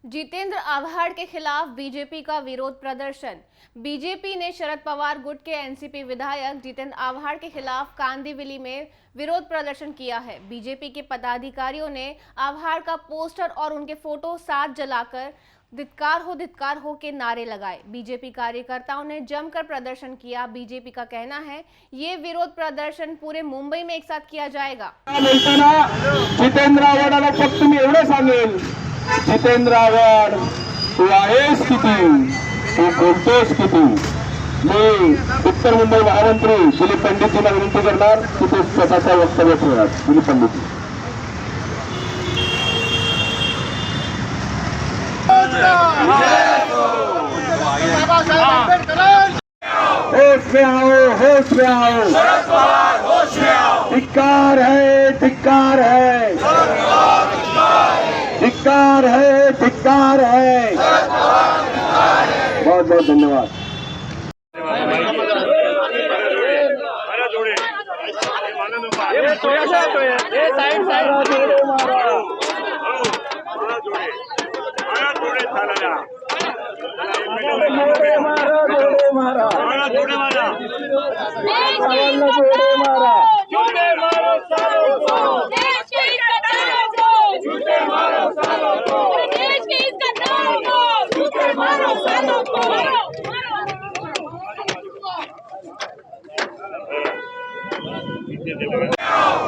जितेंद्र आव्हाड के खिलाफ बीजेपी का विरोध प्रदर्शन। बीजेपी ने शरद पवार गुट के एनसीपी विधायक जितेंद्र आव्हाड के खिलाफ कांदिवली में विरोध प्रदर्शन किया है। बीजेपी के पदाधिकारियों ने आव्हाड का पोस्टर और उनके फोटो साथ जलाकर धिक्कार हो के नारे लगाए। बीजेपी कार्यकर्ताओं ने जमकर प्रदर्शन किया। बीजेपी का कहना है ये विरोध प्रदर्शन पूरे मुंबई में एक साथ किया जाएगा। जितेंद्र आव्हाडाला फक्त मी एवढं सांगेल, जितेंद्र आव्हाड तू आहेस किती, तू बोलतोस किती। मी उत्तर मुंबई महामंत्री दिलीप पंडितजींना विनंती करणार की ते स्वतःचं वक्तव्य ठेवणार। दिलीप पंडितजी। होश में आओ, होश में आओ, धिक्कार है, धिक्कार है, धिक्कार है, धिक्कार है। बहुत बहुत धन्यवाद।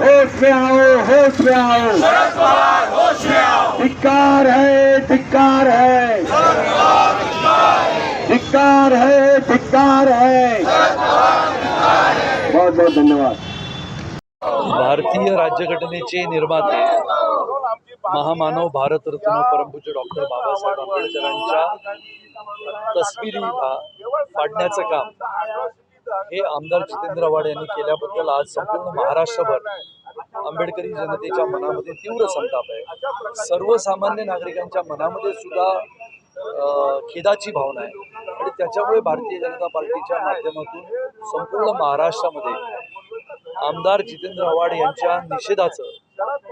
होश में आओ, होश में आओ, धिक्कार है, धिक्कार है, धिक्कार है, धिक्कार है। बहुत बहुत धन्यवाद। भारतीय राज्यघटनेचे निर्माते महामानव भारतरत्न परमपूज्य डॉक्टर बाबासाहेब आंबेडकरांच्या तस्वीरी फाडण्याचं काम हे आमदार जितेंद्र आव्हाड यांनी केल्याबद्दल आज संपूर्ण महाराष्ट्रभर आंबेडकरी जनतेच्या मनामध्ये तीव्र संताप आहे। सर्वसामान्य नागरिकांच्या मनामध्ये सुद्धा खेदाची भावना आहे आणि त्याच्यामुळे भारतीय जनता पार्टीच्या माध्यमातून संपूर्ण महाराष्ट्रामध्ये आमदार जितेंद्र आव्हाड यांच्या निषेधाचं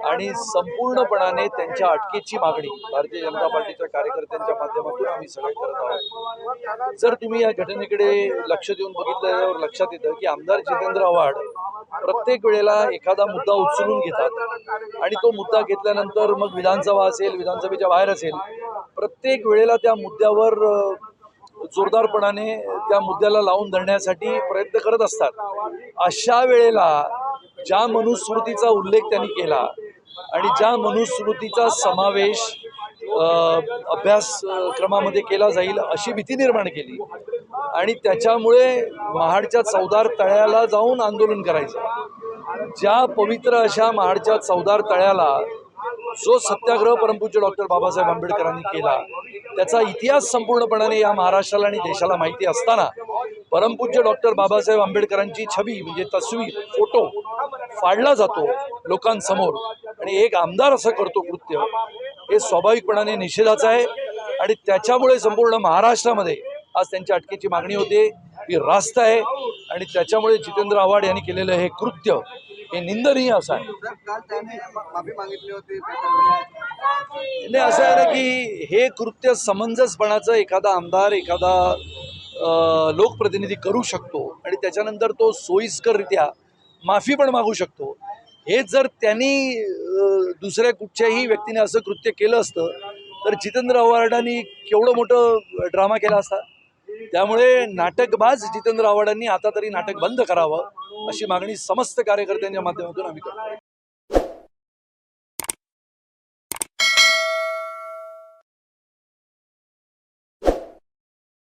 आणि संपूर्णपणाने त्यांच्या अटकेची मागणी भारतीय जनता पार्टीच्या कार्यकर्त्यांच्या माध्यमातून आम्ही सगळे करत आहोत। जर तुम्ही या घटनेकडे लक्ष देऊन बघितल्यावर लक्षात येतं की आमदार जितेंद्र आव्हाड प्रत्येक वेळेला एखादा मुद्दा उचलून घेतात आणि तो मुद्दा घेतल्यानंतर मग विधानसभा असेल, विधानसभेच्या बाहेर असेल, प्रत्येक वेळेला त्या मुद्द्यावर जोरदारपणाने त्या मुद्द्याला लावून धरण्यासाठी प्रयत्न करत असतात। अशा वेळेला ज्या मनुस्मृतीचा उल्लेख त्यांनी केला आणि ज्या मनुस्मृतीचा समावेश अभ्यासक्रमामध्ये केला जाईल अशी भीती निर्माण केली आणि त्याच्यामुळे महाडच्या चौदार तळ्याला जाऊन आंदोलन करायचं। ज्या पवित्र अशा महाडच्या चौदार तळ्याला जो सत्याग्रह परमपूज्य डॉक्टर बाबासाहेब आंबेडकरांनी केला त्याचा इतिहास संपूर्णपणाने या महाराष्ट्राला आणि देशाला माहिती असताना परमपूज्य डॉक्टर बाबासाहेब आंबेडकरांची छबी म्हणजे तस्वीर, फोटो फाडला जातो लोकांसमोर आणि एक आमदार असं करतो कृत्य, हे स्वाभाविकपणाने निषेधाचं आहे आणि त्याच्यामुळे संपूर्ण महाराष्ट्रामध्ये आज त्यांच्या अटकेची मागणी होते, ही रास्त आहे आणि त्याच्यामुळे जितेंद्र आव्हाड यांनी केलेलं हे कृत्य हे निंदनीय असं आहे। नाही, असं आहे ना की हे कृत्य समंजसपणाचं एखादा आमदार, एखादा लोकप्रतिनिधी करू शकतो आणि त्याच्यानंतर तो सोयीस्कररित्या माफी पण मागू शकतो। हे जर त्यांनी दुसऱ्या कुठच्याही व्यक्तीने असं कृत्य केलं असतं तर जितेंद्र आव्हाडांनी केवढं मोठं ड्रामा केला असता। त्यामुळे नाटकबाज जितेंद्र आव्हाडांनी आता तरी नाटक बंद करावं अशी मागणी समस्त कार्यकर्त्यांच्या माध्यमातून आम्ही करतो।